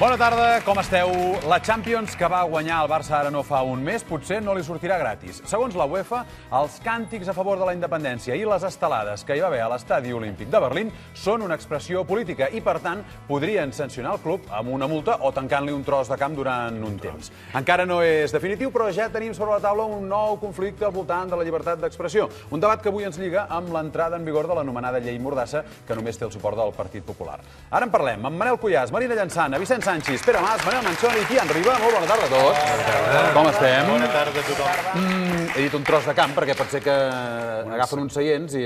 Bona tarda, com esteu? La Champions que va guanyar el Barça ara no fa un mes potser no li sortirà gratis. Segons la UEFA, els càntics a favor de la independència i les estelades que hi va haver a l'Estadi Olímpic de Berlín són una expressió política i, per tant, podrien sancionar el club amb una multa o tancant-li un tros de camp durant un temps. Encara no és definitiu, però ja tenim sobre la taula un nou conflicte al voltant de la llibertat d'expressió. Un debat que avui ens lliga amb l'entrada en vigor de l'anomenada llei Mordassa, que només té el suport del Partit Popular. Ara en parlem amb Manel Cuyàs, Marina Llançana, Vicent Sanchis, Pere Mas, Manel Manchón i Tian Riba. Molt bona tarda a tots. Bona tarda. Com estem? Bona tarda a tothom. He dit un tros de camp perquè pot ser que agafen uns seients i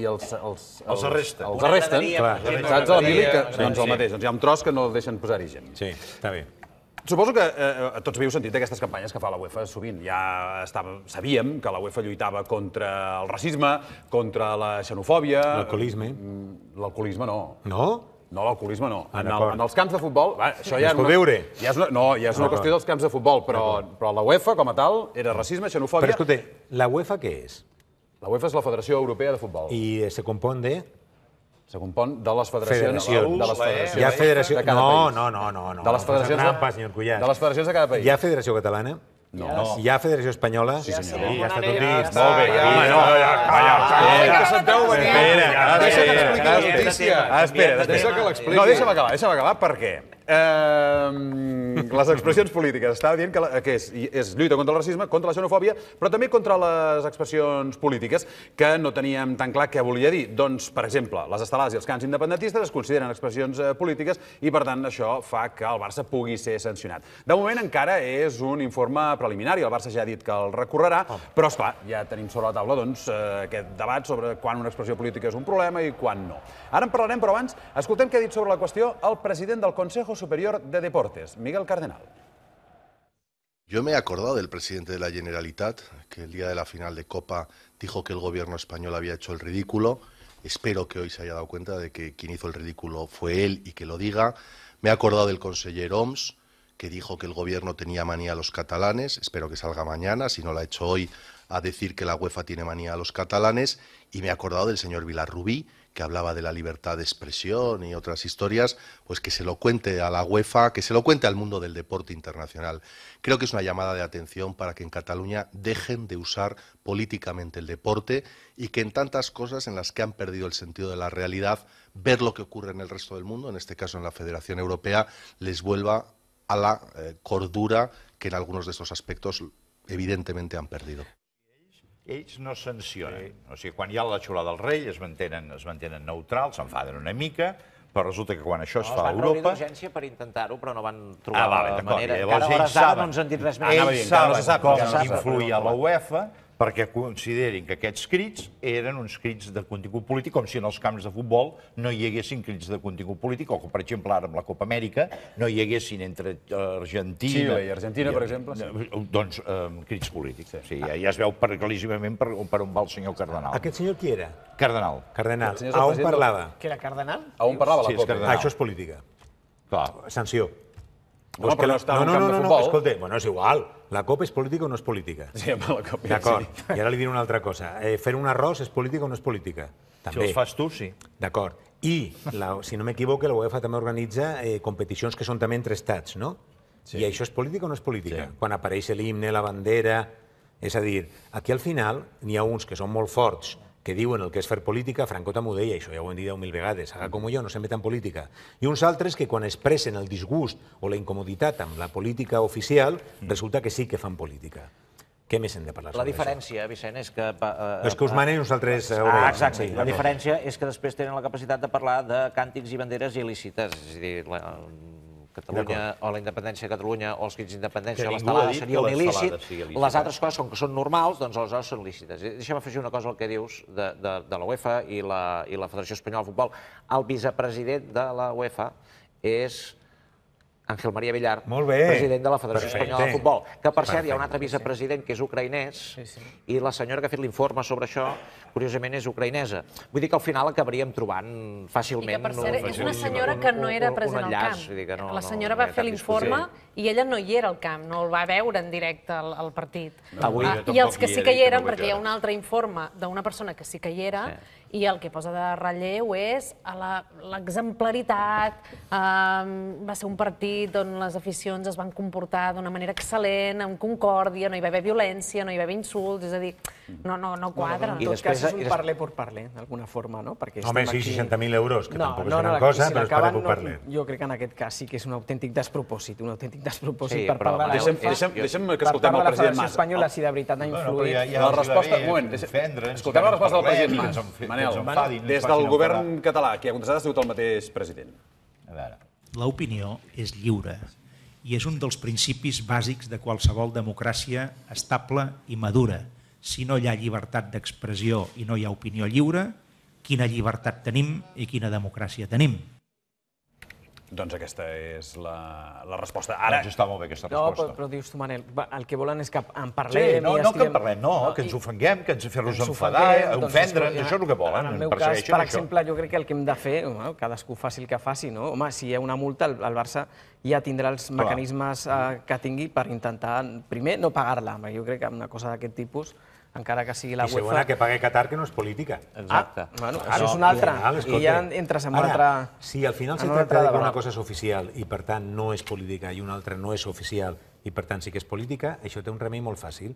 els arresten. Els arresten. Saps, a l'Emili? Doncs el mateix. Doncs hi ha un tros que no deixen posar-hi gent. Sí, està bé. Suposo que tots havíeu sentit d'aquestes campanyes que fa la UEFA sovint. Ja sabíem que la UEFA lluitava contra el racisme, contra la xenofòbia... L'alcoholisme. L'alcoholisme no. No? No, l'alcoholisme no. En els camps de futbol... Això ja es pot veure. No, ja és una qüestió dels camps de futbol, però la UEFA, com a tal, era racisme, xenofòbia... Però escolta, la UEFA què és? La UEFA és la Federació Europea de Futbol. I se compon de... Se compon de les federacions... Hi ha federació... de cada país. No. De les federacions de les federacions de cada país. Hi ha Federació Catalana? No. Hi ha Federació Espanyola? Sí, senyor. Sí, ja està tot dit. Molt bé. Home, no. Espera, deixa que l'expliqui. No, deixa'm acabar, per què? Les expressions polítiques. Estava dient que és lluita contra el racisme, contra la xenofòbia, però també contra les expressions polítiques, que no teníem tan clar què volia dir. Doncs, per exemple, les estelades i els cants independentistes es consideren expressions polítiques i, per tant, això fa que el Barça pugui ser sancionat. De moment encara és un informe preliminari, el Barça ja ha dit que el recorrerà, però, esclar, ja tenim sobre la taula aquest debat sobre quan una expressió política és un problema i quan no. Ara en parlarem, però abans escoltem què ha dit sobre la qüestió el president del Consejo Superior de Deportes, Miguel Cardenal. Yo me he acordado del presidente de la Generalitat, que el día de la final de Copa dijo que el gobierno español había hecho el ridículo. Espero que hoy se haya dado cuenta de que quien hizo el ridículo fue él y que lo diga. Me he acordado del conseller Homs, que dijo que el gobierno tenía manía a los catalanes. Espero que salga mañana, si no lo ha hecho hoy, a decir que la UEFA tiene manía a los catalanes. Y me he acordado del señor Vilarrubí, que hablaba de la libertad de expresión y otras historias, pues que se lo cuente a la UEFA, que se lo cuente al mundo del deporte internacional. Creo que es una llamada de atención para que en Cataluña dejen de usar políticamente el deporte y que en tantas cosas en las que han perdido el sentido de la realidad, ver lo que ocurre en el resto del mundo, en este caso en la Federación Europea, les vuelva a la cordura que en algunos de estos aspectos evidentemente han perdido. Ells no sancionen. O sigui, quan hi ha la xulada del rei es mantenen neutrals, s'enfaden una mica, però resulta que quan això es fa a Europa... Es van reunir d'urgència per intentar-ho, però no van trobar la manera. Encara a hores d'ara no ens han dit res més. Ells saben com influïa la UEFA perquè considerin que aquests crits eren uns crits de contingut polític, com si en els camps de futbol no hi haguessin crits de contingut polític, o com, per exemple, ara amb la Copa Amèrica, no hi haguessin entre Argentina... Xile i Argentina, per exemple. Doncs crits polítics. Ja es veu claríssimament per on va el senyor Cardenal. Aquest senyor qui era? Cardenal. Cardenal. A on parlava? Que era Cardenal? A on parlava la Copa? Això és política. Sanció. No, però no està en un camp de futbol. Escolta, bueno, és igual. La Copa és política o no és política? Sí, amb la Copa. D'acord. I ara li diré una altra cosa. Fer un arròs és política o no és política? Si els fas tu, sí. D'acord. I, si no m'equivoco, la UEFA també organitza competicions que són també entre estats, no? I això és política o no és política? Quan apareix l'himne, la bandera... És a dir, aquí al final n'hi ha uns que són molt forts, que diuen el que és fer política, Franco també ho deia, això ja ho hem dit 10.000 vegades, haga com jo, no se meta en política. I uns altres que quan expressen el disgust o la incomoditat amb la política oficial, resulta que sí que fan política. Què més hem de parlar sobre això? La diferència, Vicent, és que... És que us manen uns altres... Exacte. La diferència és que després tenen la capacitat de parlar de càntics i banderes il·lícites. És a dir, Catalunya o la independència de Catalunya o els crits d'independència o l'estelada seria un il·lícit, les altres coses, com que són normals, doncs aleshores són lícites. Deixa'm afegir una cosa al que dius de la UEFA i la Federació Espanyola de Futbol. El vicepresident de la UEFA és Ángel María Villar, president de la Federació Espanyola de Futbol, que per cert hi ha un altre vicepresident que és ucraïnès i la senyora que ha fet l'informe sobre això, curiosament, és ucraïnesa. Vull dir que al final acabaríem trobant fàcilment... I que per cert és una senyora que no era present al camp. La senyora va fer l'informe i ella no hi era al camp, no el va veure en directe al partit. I els que sí que hi eren, perquè hi ha un altre informe d'una persona que sí que hi era, i el que posa de relleu és l'exemplaritat. Va ser un partit on les aficions es van comportar d'una manera excel·lent, amb concòrdia, no hi va haver violència, no hi va haver insults, és a dir, no quadra. En tot cas és un parler per parler, d'alguna forma, no? Home, sí, 60.000 euros, que tampoc és gran cosa, però és parler per parler. Jo crec que en aquest cas sí que és un autèntic despropòsit, per part de la Federació Espanyola, si de veritat ha influït. La resposta... Un moment, escoltem la resposta del president Mas. Manel, des del govern català, qui ha contestat ha sigut el mateix president. L'opinió és lliure i és un dels principis bàsics de qualsevol democràcia estable i madura. Si no hi ha llibertat d'expressió i no hi ha opinió lliure, quina llibertat tenim i quina democràcia tenim? Doncs aquesta és la resposta. Doncs està molt bé aquesta resposta. No, però dius tu, Manel, el que volen és que en parlem... No que en parlem, que ens ofenguem, que ens fer-nos enfadar, ofendre'ns, això és el que volen. En el meu cas, per exemple, jo crec que el que hem de fer, cadascú faci el que faci, no? Home, si hi ha una multa, el Barça ja tindrà els mecanismes que tingui per intentar, primer, no pagar-la. Jo crec que una cosa d'aquest tipus, encara que sigui la UEFA... I segona, que pague Qatar, que no és política. Exacte. Bueno, això és una altra. I ja entres en una altra... Si al final se tracta de que una cosa és oficial i, per tant, no és política i una altra no és oficial i, per tant, sí que és política, això té un remei molt fàcil.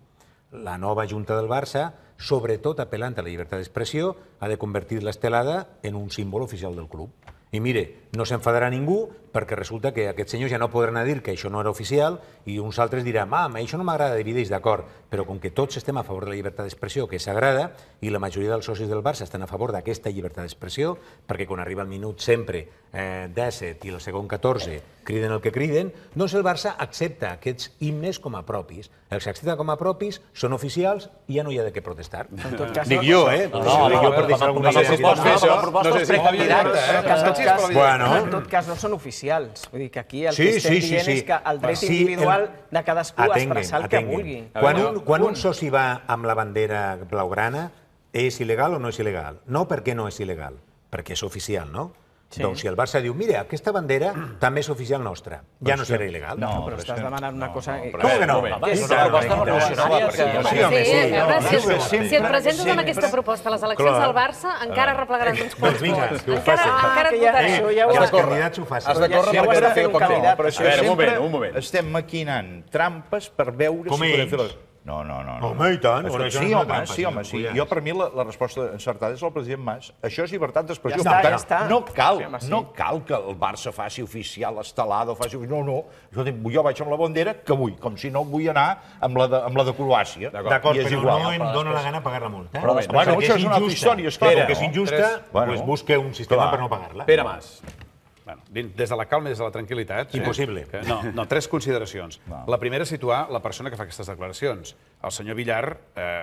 La nova Junta del Barça, sobretot apel·lant a la llibertat d'expressió, ha de convertir l'estelada en un símbol oficial del club. I mire, no s'enfadarà ningú perquè resulta que aquests senyors ja no podran dir que això no era oficial i uns altres diran, això no m'agrada, divideix, d'acord, però com que tots estem a favor de la llibertat d'expressió, que és sagrada, i la majoria dels socis del Barça estan a favor d'aquesta llibertat d'expressió, perquè quan arriba el minut sempre 17 i el segon 14 criden el que criden, doncs el Barça accepta aquests himnes com a propis. Els accepta com a propis, són oficials i ja no hi ha de què protestar. Dic jo, Dic jo per deixar alguna cosa. En tot cas, no són oficials. Vull dir que aquí el que estem dient és que el dret individual de cadascú a expressar el que vulgui. Quan un soci va amb la bandera blaugrana, és il·legal o no és il·legal? No perquè no és il·legal, perquè és oficial, no? Doncs si el Barça diu, mira, aquesta bandera també és oficial nostra, ja no serà il·legal. No, però estàs demanant una cosa... Com que no? És una proposta revolucionària. Si et presentes amb aquesta proposta a les eleccions del Barça, encara replegaran uns quants vots. Encara et votaré. Que els candidats ho facin. Has de córrer per fer el poc temps. Però això un moment. Estem maquinant trampes per veure si podem fer les... No. Home, i tant. Sí, home. Jo, per mi, la resposta encertada és el president Mas. Això és llibertat d'expressió. Ja està. No cal que el Barça faci oficial l'estelada o faci... No. Jo vaig amb la bandera que vull, com si no vull anar amb la de Croàcia. D'acord, però no em dóna la gana pagar la multa. Bueno, això és una altra història. Però que és injusta, doncs busca un sistema per no pagar-la. Pere Mas. Des de la calma i des de la tranquil·litat... Impossible. No, tres consideracions. La primera és situar la persona que fa aquestes declaracions. El senyor Villar,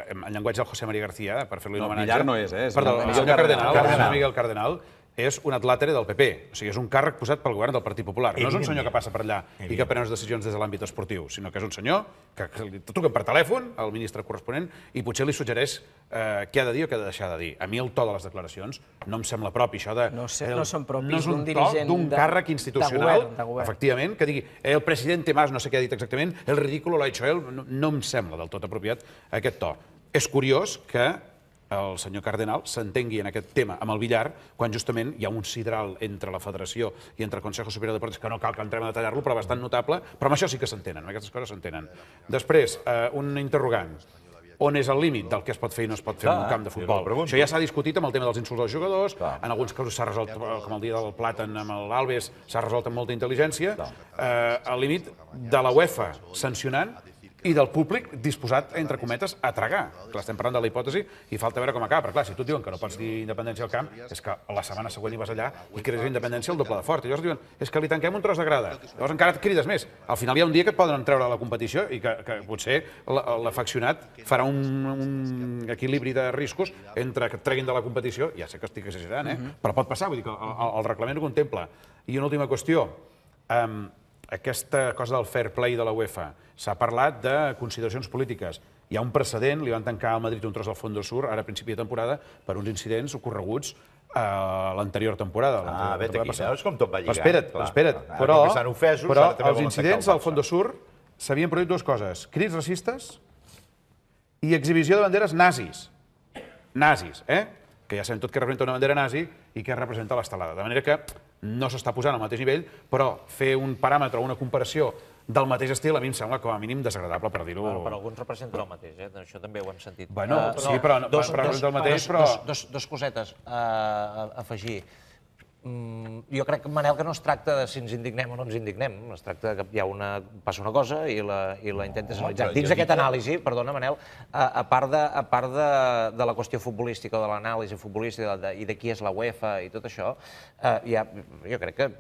en llenguatge del José María García, per fer-li un homenatge... Villar no és, Perdó, el senyor Cardenal, el senyor Miguel Cardenal, és un atlàtere del PP. O sigui, és un càrrec posat pel govern del Partit Popular. No és un senyor que passa per allà i que pren les decisions des de l'àmbit esportiu, sinó que és un senyor que li truquen per telèfon al ministre corresponent i potser li suggereix què ha de dir o què ha de deixar de dir. A mi el to de les declaracions no em sembla propi, això de... No són propis d'un dirigent d'un càrrec institucional, efectivament, que digui el president Mas no sé què ha dit exactament, el ridículo lo ha hecho él, no em sembla del tot apropiat aquest to. És curiós que el senyor Cardenal s'entengui en aquest tema amb el Villar, quan justament hi ha un sidral entre la Federació i entre el Consejo Superior de Deportes, que no cal que entrem a detallar-lo, però bastant notable, però amb això sí que s'entenen, aquestes coses s'entenen. Després, un interrogant. On és el límit del que es pot fer i no es pot fer en un camp de futbol? Això ja s'ha discutit amb el tema dels insults als jugadors, en alguns casos s'ha resolt, com el dia del Plàtan amb l'Alves, s'ha resolt amb molta intel·ligència. El límit de la UEFA sancionant i del públic disposat, entre cometes, a tragar. Clar, estem parlant de la hipòtesi i falta veure com acaba. Però clar, si tu et diuen que no pots dir independència al camp, és que la setmana següent hi vas allà i crees independència el doble de fort. I llavors diuen, és que li tanquem un tros de grada. Llavors encara et crides més. Al final hi ha un dia que et poden treure a la competició i que potser l'afeccionat farà un equilibri de riscos entre que et treguin de la competició, ja sé que estic exagerant, però pot passar, vull dir que el reglament ho contempla. I una última qüestió. Aquesta cosa del fair play de la UEFA. S'ha parlat de consideracions polítiques. Hi ha un precedent, li van tancar al Madrid un tros del Fondo Sur, ara a principi de temporada, per uns incidents ocorreguts a l'anterior temporada. Vete aquí, veus com tot va lligat. Espera't. Però els incidents al Fondo Sur s'havien produït dues coses. Crits racistes i exhibició de banderes nazis. que ja sabem tot què representa una bandera nazi i què representa l'estelada. De manera que no s'està posant al mateix nivell, però fer un paràmetre o una comparació del mateix estil a mi em sembla com a mínim desagradable, per dir-ho... Per alguns representa el mateix, això també ho hem sentit. Bueno, sí, però representa el mateix, però... Dos cosetes a afegir. Jo crec, Manel, que no es tracta de si ens indignem o no ens indignem, es tracta que passa una cosa i la intentes analitzar. Dins d'aquesta anàlisi, perdona, Manel, a part de la qüestió futbolística o de l'anàlisi futbolística i de qui és la UEFA i tot això, jo crec que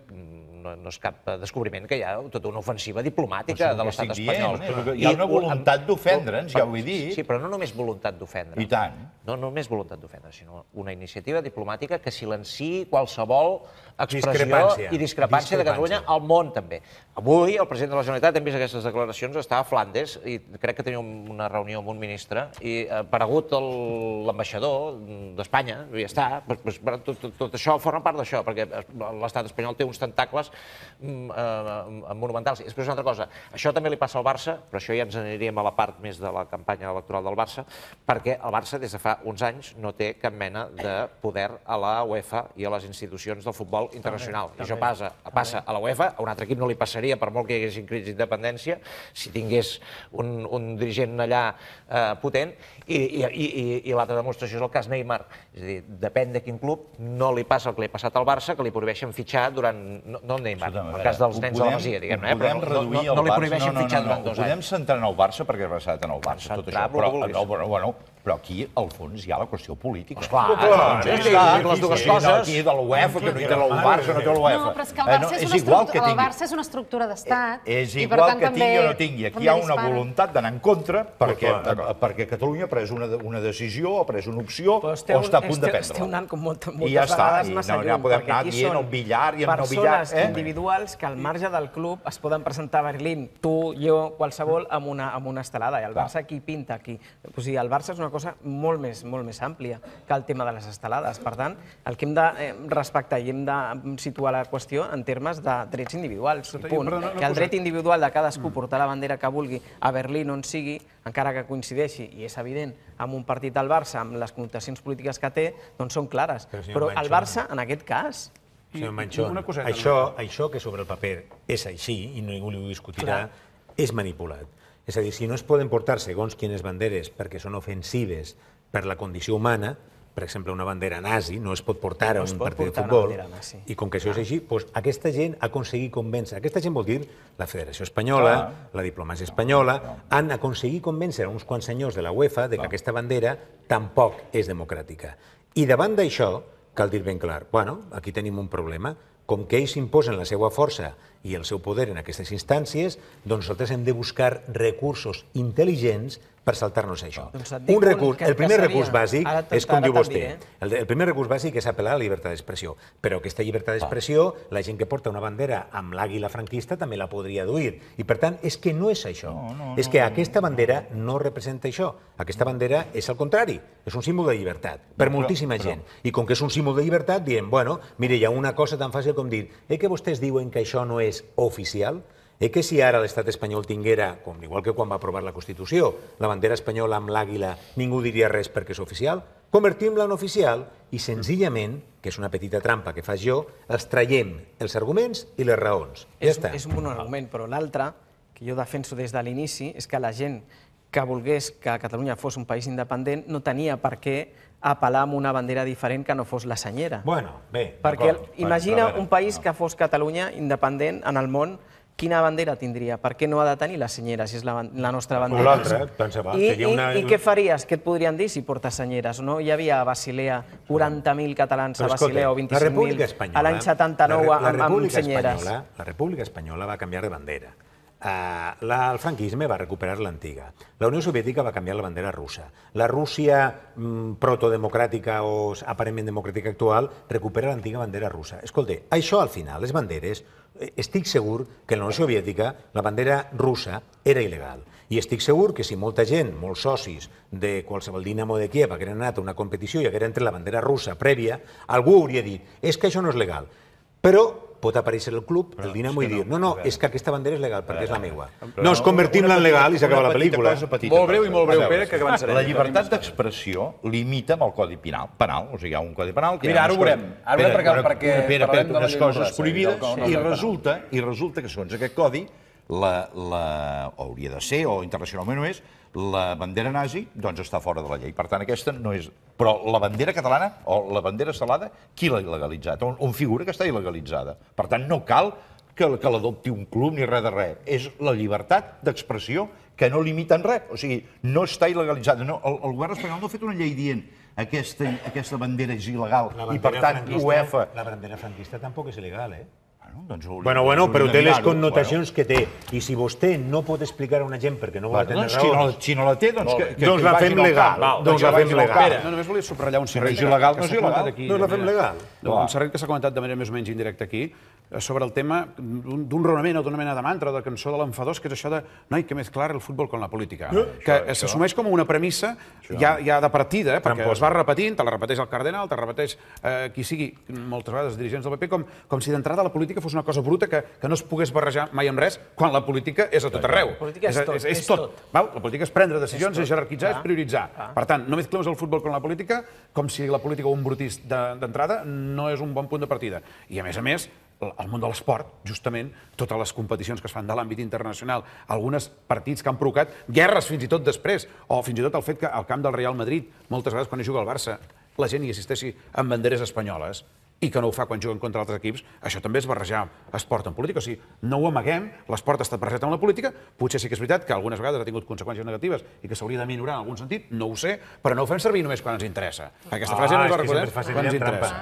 no és cap descobriment que hi ha tota una ofensiva diplomàtica de l'estat espanyol. Hi ha una voluntat d'ofendre'ns, ja ho he dit. Sí, però no només voluntat d'ofendre. I tant. No només voluntat d'ofendre, sinó una iniciativa diplomàtica que silenciï qualsevol expressió i discrepància de Catalunya al món, també. Avui, el president de la Generalitat, hem vist aquestes declaracions, està a Flandes i crec que tenia una reunió amb un ministre i ha aparegut l'ambaixador d'Espanya, i ja està. Tot això forma part d'això, perquè l'estat espanyol té uns tentacles monumentals. Després una altra cosa, això també li passa al Barça, però això ja ens aniríem a la part més de la campanya electoral del Barça, perquè el Barça des de fa uns anys no té cap mena de poder a la UEFA i a les institucions del futbol internacional. I això passa a la UEFA, a un altre equip no li passaria per molt que hi haguessin crits d'independència, si tingués un dirigent allà potent, i l'altra demostració és el cas Neymar. És a dir, depèn de quin club, no li passa el que li ha passat al Barça, que li prohibeixen fitxar durant... No el Neymar, el cas dels nens de la Masia, diguem-ne, però no li prohibeixen fitxar durant 2 anys. Podem centrar en el Barça perquè ha passat en el Barça, tot això. Però aquí, al fons, hi ha la qüestió política. Esclar, les dues coses. Aquí de l'UEFA, que no hi té el Barça, no té l'UEFA. No, però és que el Barça és una estructura d'estat. És igual que tingui o no tingui. Aquí hi ha una voluntat d'anar en contra perquè Catalunya ha pres una decisió, ha pres una opció o està a punt de prendre-la. Esteu anant com moltes vegades massa lluny, perquè aquí són persones individuals que al marge del club es poden presentar a Berlín, tu, jo, qualsevol, amb una estelada. I el Barça qui pinta aquí? O sigui, el Barça és una cosa molt més àmplia que el tema de les estelades. Per tant, el que hem de respectar i hem de situar la qüestió en termes de drets individuals. Que el dret individual de cadascú portar la bandera que vulgui a Berlín on sigui, encara que coincideixi, i és evident, amb un partit del Barça, amb les connotacions polítiques que té, doncs són clares. Però el Barça, en aquest cas... Senyor Manchón, això que sobre el paper és així, i ningú ho discutirà, és manipulat. És a dir, si no es poden portar segons quines banderes perquè són ofensives per la condició humana, per exemple, una bandera nazi no es pot portar a un partit de futbol, i com que això és així, aquesta gent ha aconseguit convèncer, aquesta gent vol dir la Federació Espanyola, la diplomàcia espanyola, han aconseguit convèncer uns quants senyors de la UEFA que aquesta bandera tampoc és democràtica. I davant d'això, cal dir ben clar, bueno, aquí tenim un problema, com que ells imposen la seva força i el seu poder en aquestes instàncies, doncs nosaltres hem de buscar recursos intel·ligents per saltar-nos això. El primer recurs bàsic és com diu vostè. El primer recurs bàsic és apel·lar a la llibertat d'expressió. Però aquesta llibertat d'expressió, la gent que porta una bandera amb l'àguila franquista també la podria duir. I per tant, és que no és això. És que aquesta bandera no representa això. Aquesta bandera és el contrari. És un símbol de llibertat per moltíssima gent. I com que és un símbol de llibertat, diem, bueno, mire, hi ha una cosa tan fàcil com dir que vostès diuen que això no és oficial? Que si ara l'estat espanyol tinguera, igual que quan va aprovar la Constitució, la bandera espanyola amb l'àguila, ningú diria res perquè és oficial? Convertim-la en oficial i senzillament, que és una petita trampa que faig jo, els traiem els arguments i les raons. Ja està. És un bon argument, però l'altre, que jo defenso des de l'inici, és que la gent que volgués que Catalunya fos un país independent no tenia per què apel·lar a una bandera diferent que no fos la senyera. Bueno, bé. Perquè imagina un país que fos Catalunya independent en el món, quina bandera tindria? Per què no ha de tenir la senyera, si és la nostra bandera? I què faries? Què et podrien dir si portes senyeres? No hi havia a Basilea 40.000 catalans a Basilea o 25.000 a l'any 79 amb senyeres. La República Espanyola va canviar de bandera. El franquisme va recuperar l'antiga. La Unió Soviètica va canviar la bandera russa. La Rússia protodemocràtica o aparentment democràtica actual recupera l'antiga bandera russa. Escolta, això al final, les banderes, estic segur que en la Unió Soviètica la bandera russa era il·legal. I estic segur que si molta gent, molts socis de qualsevol Dinamo de Kiev hagueren anat a una competició i hagueren tret la bandera russa prèvia, algú hauria dit, és que això no és legal. Però pot aparèixer el club, el Dinamo, i dir no, és que aquesta bandera és legal perquè és la meva. No, ens convertim-la en legal i s'acaba la pel·lícula. Molt breu i molt breu, Pere, que avançarem. La llibertat d'expressió limita amb el Codi Penal. O sigui, hi ha un Codi Penal... Mira, ara ho veurem. Ara ho veurem perquè parlem de la llei coses prohibides i resulta que, segons aquest codi, hauria de ser, o internacionalment no és, la bandera nazi doncs està fora de la llei. Per tant, aquesta no és... Però la bandera catalana o la bandera estelada, qui l'ha il·legalitzat? On figura que està il·legalitzada? Per tant, no cal que l'adopti un club ni res de res. És la llibertat d'expressió que no limita en res. O sigui, no està il·legalitzada. El govern espanyol no ha fet una llei dient aquesta bandera és il·legal i, per tant, UEFA... La bandera franquista tampoc és il·legal, eh? Bueno, però té les connotacions que té. I si vostè no pot explicar a una gent perquè no vol atendre raons... Si no la té, doncs la fem legal. Doncs la fem legal. Pere, només volia subratllar un serrell. Si no és il·legal, no és il·legal. Doncs la fem legal. Un serrell que s'ha comentat de manera més o menys indirecta aquí, sobre el tema d'un raonament o d'una mena de mantra o de cançó de l'enfadós, que és això de noi, que més clar el futbol con la política. Que s'assumeix com una premissa ja de partida, perquè es va repetint, te la repeteix el cardenal, te la repeteix qui sigui, moltes vegades dirigents del PP, com si d'entrada la política fos una cosa bruta que no es pogués barrejar mai amb res, quan la política és a tot arreu. La política és tot. La política és prendre decisions, és jerarquitzar, és prioritzar. Per tant, no mesclemos el futbol con la política com si la política o un brutis d'entrada no és un bon punt de partida. I a més, el món de l'esport, justament, totes les competicions que es fan de l'àmbit internacional, alguns partits que han provocat guerres fins i tot després, o fins i tot el fet que al camp del Real Madrid, moltes vegades quan hi juga el Barça, la gent hi assisteixi amb banderes espanyoles, i que no ho fa quan juguen contra altres equips, això també és barrejar esport amb política. O sigui, no ho amaguem, l'esport està barrejat amb la política, potser sí que és veritat que algunes vegades ha tingut conseqüències negatives i que s'hauria de minorar en algun sentit, no ho sé, però no ho fem servir només quan ens interessa. Aquesta frase no ens la recordem quan ens interessa.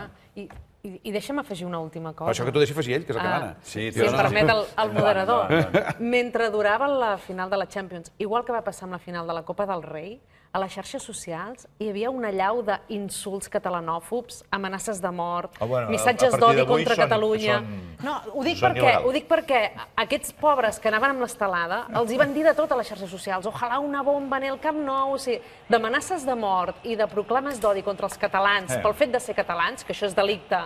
I deixa'm afegir una última cosa. Això que t'ho deixi afegir ell, que és el que mana. Si em permet el moderador. Mentre durava la final de la Champions, igual que va passar amb la final de la Copa del Rei, a les xarxes socials hi havia una allau d'insults catalanòfobs, amenaces de mort, missatges d'odi contra Catalunya... No, ho dic perquè aquests pobres que anaven amb l'estelada els hi van dir de tot a les xarxes socials. Ojalà una bomba en el Camp Nou... O sigui, d'amenaces de mort i de proclames d'odi contra els catalans pel fet de ser catalans, que això és delicte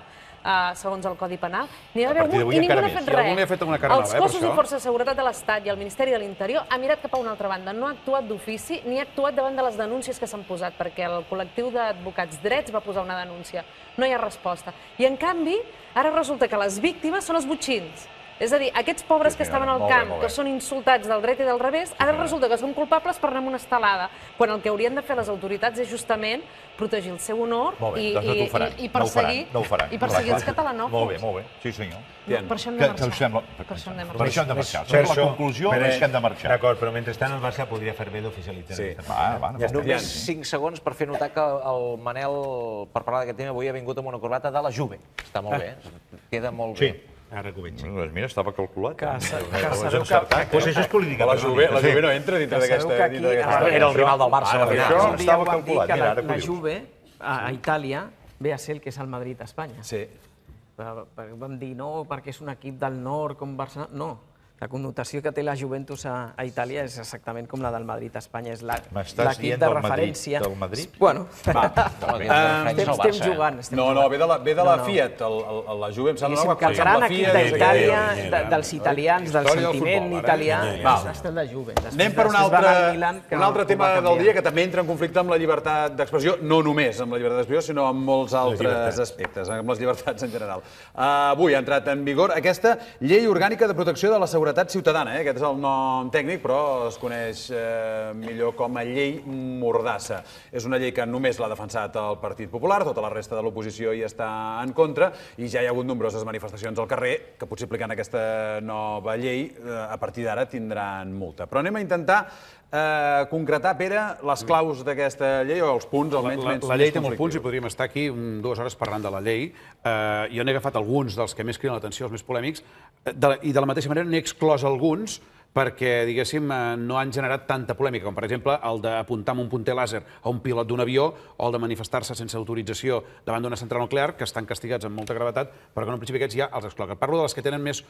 segons el Codi Penal, n'hi va haver un i ningú no ha fet res. Els cossos i forces de seguretat de l'Estat i el Ministeri de l'Interior ha mirat cap a una altra banda, no ha actuat d'ofici ni ha actuat davant de les denúncies que s'han posat, perquè el col·lectiu d'advocats drets va posar una denúncia. No hi ha resposta. I, en canvi, ara resulta que les víctimes són els botxins. És a dir, aquests pobres que estaven al camp, que són insultats del dret i del revés, ara resulta que són culpables per anar amb una estelada, quan el que haurien de fer les autoritats és justament protegir el seu honor i perseguir els catalanòfobs. Molt bé, sí senyor. Per això hem de marxar. Per això hem de marxar. La conclusió és que hem de marxar. D'acord, però mentrestant el Barça podria fer bé d'oficialitzar. Només 5 segons per fer notar que el Manel, per parlar d'aquest tema, avui ha vingut amb una corbata de la Juve. Està molt bé, queda molt bé. Ara que ho veig. Mira, estava calculat. Doncs això és política. La Juve no entra dintre d'aquesta... Era el rival del Barça. Això estava calculat. La Juve, a Itàlia, ve a ser el que és el Madrid a Espanya. Sí. Vam dir, no, perquè és un equip del nord, com Barcelona... No. La connotació que té la Juventus a Itàlia és exactament com la del Madrid a Espanya. És l'equip de referència. Del Madrid? Bueno, estem jugant. No, ve de la Fiat. La Juve em sembla que el gran equip d'Itàlia, dels italians, del sentiment italià, ha estat la Juve. Anem per un altre tema del dia que també entra en conflicte amb la llibertat d'expressió, no només amb la llibertat d'expressió, sinó amb molts altres aspectes, amb les llibertats en general. Avui ha entrat en vigor aquesta Llei Orgànica de Protecció de la Seguretat Ciutadana. Aquest és el nom tècnic, però es coneix millor com a Llei Mordassa. És una llei que només l'ha defensat el Partit Popular, tota la resta de l'oposició hi està en contra, i ja hi ha hagut nombroses manifestacions al carrer que potser aplicant aquesta nova llei a partir d'ara tindran multa. Però anem a intentar concretar, Pere, les claus d'aquesta llei, o els punts almenys menys conflictius. La llei té molts punts i podríem estar aquí 2 hores parlant de la llei. Jo n'he agafat alguns dels que més criden l'atenció, els més polèmics, i de la mateixa manera n'he exclòs alguns perquè, diguéssim, no han generat tanta polèmica, com per exemple el d'apuntar amb un punter làser a un pilot d'un avió o el de manifestar-se sense autorització davant d'una central nuclear, que estan castigats amb molta gravetat, però que en un principi aquests ja els excloquen. Parlo de les que tenen més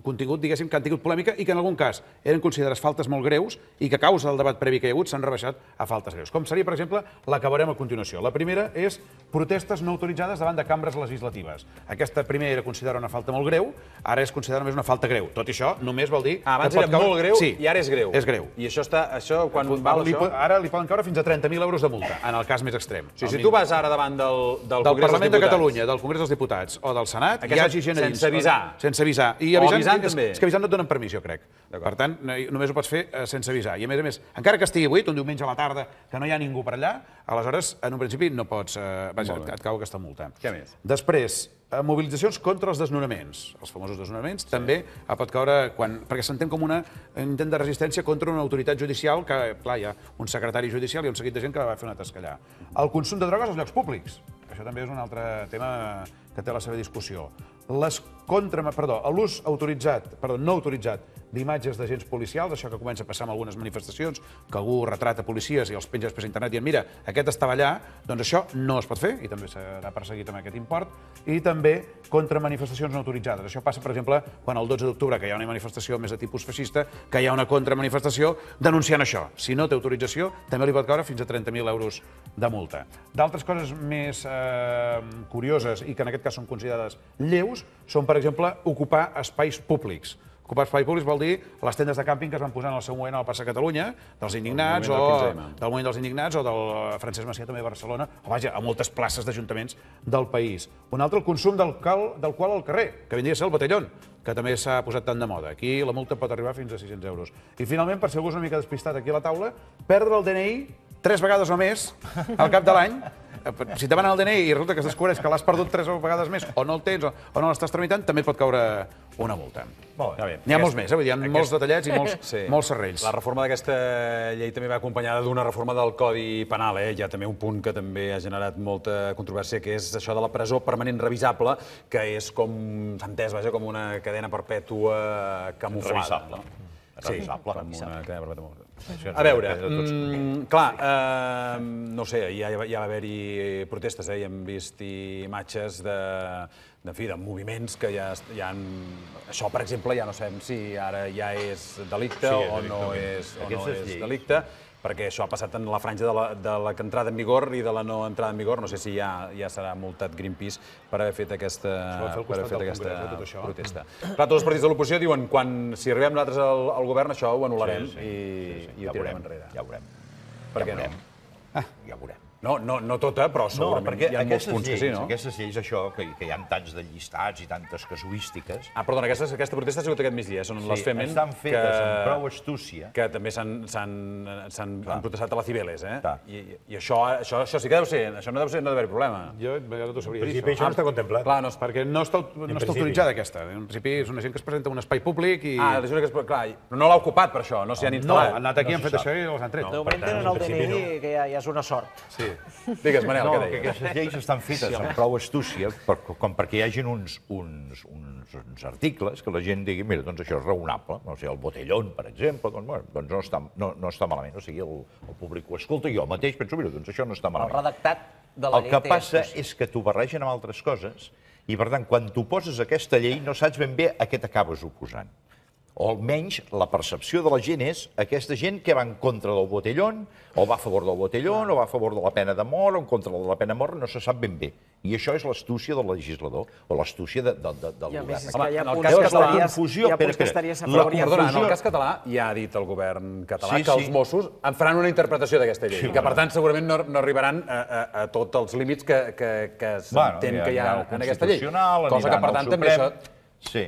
contingut, diguéssim, que han tingut polèmica i que en algun cas eren considerades faltes molt greus i que a causa del debat previ que hi ha hagut s'han rebaixat a faltes greus. Com seria, per exemple, la que veurem a continuació. La primera és protestes no autoritzades davant de cambres legislatives. Aquesta primera era considerada una falta molt greu, ara és considerada només una falta greu. Tot i això, només vol dir... Abans era molt greu i ara és greu. És greu. I això quan val això? Ara li poden caure fins a 30.000 euros de multa, en el cas més extrem. Si tu vas ara davant del Parlament de Catalunya, del Congrés dels Diputats o del Senat, hi hagi gent a dins. Sense avisar. Sense avisar. I avisant també. És que avisant no et donen permís, jo crec. Per tant, només ho pots fer sense avisar. I a més, encara que estigui buit, un diumenge a la tarda, que no hi ha ningú per allà, aleshores, en un principi, no pots... Vaja, et cau aquesta multa. Què més? Després, mobilitzacions contra els desnonaments. Els famosos desnonaments també pot caure perquè s'entén com un intent de resistència contra una autoritat judicial que, clar, hi ha un secretari judicial i un seguit de gent que va fer una tasca allà. El consum de drogues als llocs públics. Això també és un altre tema que té la seva discussió. L'ús no autoritzat d'imatges d'agents policials, això que comença a passar amb algunes manifestacions, que algú retrata policies i els penja després a internet dient mira, aquest estava allà, doncs això no es pot fer i també serà perseguit amb aquest import. I també contra manifestacions no autoritzades. Això passa, per exemple, quan el 12 d'octubre, que hi ha una manifestació més de tipus feixista, que hi ha una contramanifestació denunciant això. Si no té autorització, també li pot caure fins a 30.000 euros de multa. D'altres coses més curioses i que en aquest cas són considerades lleus són, per exemple, ocupar espais públics. Ocupar espais públics vol dir les tendes de càmping que es van posar en el seu moment al Plaça Catalunya, dels indignats, del moment dels indignats, o del Francesc Macià també a Barcelona, o vaja, a moltes places d'ajuntaments del país. Un altre, el consum d'alcohol al carrer, que vindria a ser el botellón, que també s'ha posat tant de moda. Aquí la multa pot arribar fins a 600 euros. I finalment, per si algú és una mica despistat aquí a la taula, perdre el DNI 3 vegades o més al cap de l'any. Si te van al DNI i resulta que es descobreix que l'has perdut 3 vegades més, o no el tens, o no l'estàs tramitant, també et pot caure una multa. N'hi ha molts més, vull dir, hi ha molts detallets i molts serrells. La reforma d'aquesta llei també va acompanyada d'una reforma del Codi Penal. Hi ha també un punt que també ha generat molta controvèrsia, que és això de la presó permanent revisable, que és com, s'ha entès, vaja, com una cadena perpètua camuflada. Revisable. Sí, com una cadena perpètua. A veure, clar, no sé, ja va haver-hi protestes, ja hem vist imatges de moviments que ja han... Això, per exemple, ja no sabem si ara ja és delicte o no és delicte, perquè això ha passat en la franja de l'entrada en vigor i de la no entrada en vigor. No sé si ja serà multat Greenpeace per haver fet aquesta protesta. Clar, tots els partits de l'oposició diuen si arribem nosaltres al govern això ho anul·larem i ho tirarem enrere. Ja ho veurem. Per què no? Ja ho veurem. No tota, però segurament hi ha molts punts que sí, no? Aquestes lleis, això, que hi ha tants de llistats i tantes casuístiques... Perdona, aquesta protesta ha sigut aquest migdia, són les Femen... Estan fetes amb prou astúcia... Que també s'han protestat a la Cibeles, eh? I això sí que deu ser, això no deu d'haver problema. Jo no t'ho sabria dir. En principi això no està contemplat. Clar, perquè no està autoritzada aquesta. En principi és una gent que es presenta a un espai públic i... Clar, no l'ha ocupat per això, no s'hi han instal·lat. No, han anat aquí, han fet això i els han tret. De moment tenen el DNI, que ja és una sort. Sí. Digues, Manel, què deies? Aquestes lleis estan fetes amb prou astúcia com perquè hi hagin uns articles que la gent digui, mira, doncs això és raonable, no sé, el botellón, per exemple, doncs no està malament, o sigui, el públic ho escolta i jo mateix penso, mira, doncs això no està malament. El redactat de la llei té... El que passa és que t'ho barregen amb altres coses i, per tant, quan tu poses aquesta llei no saps ben bé a què t'acabes oposant. O almenys la percepció de la gent és aquesta gent que va en contra del botellón, o va a favor del botellón, o va a favor de la pena de mort, o en contra de la pena de mort, no se sap ben bé. I això és l'astúcia del legislador, o l'astúcia del govern. I a més, és que hi ha punts que estaries a favor i a Perdona, en el cas català ja ha dit el govern català que els Mossos en faran una interpretació d'aquesta llei, i que per tant segurament no arribaran a tots els límits que s'entén que hi ha en aquesta llei. Cosa que per tant també això...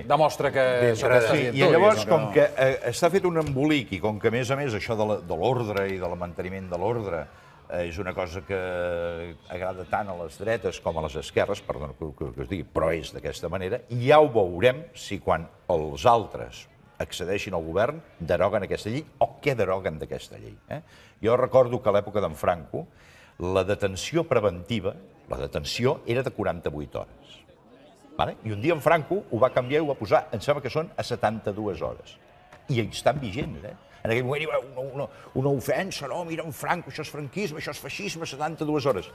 demostra que això que està dient tu. I llavors, com que està fet un embolic i com que, a més, això de l'ordre i del manteniment de l'ordre és una cosa que agrada tant a les dretes com a les esquerres, perdona que us digui, però és d'aquesta manera, i ja ho veurem si quan els altres accedeixin al govern deroguen aquesta llei o què deroguen d'aquesta llei. Jo recordo que a l'època d'en Franco la detenció preventiva, la detenció era de 48 hores. I un dia en Franco ho va canviar i ho va posar, em sembla que són a 72 hores. i estan vigents, En aquell moment hi va una ofensa, no, mira, en Franco, això és franquisme, això és feixisme, 72 hores.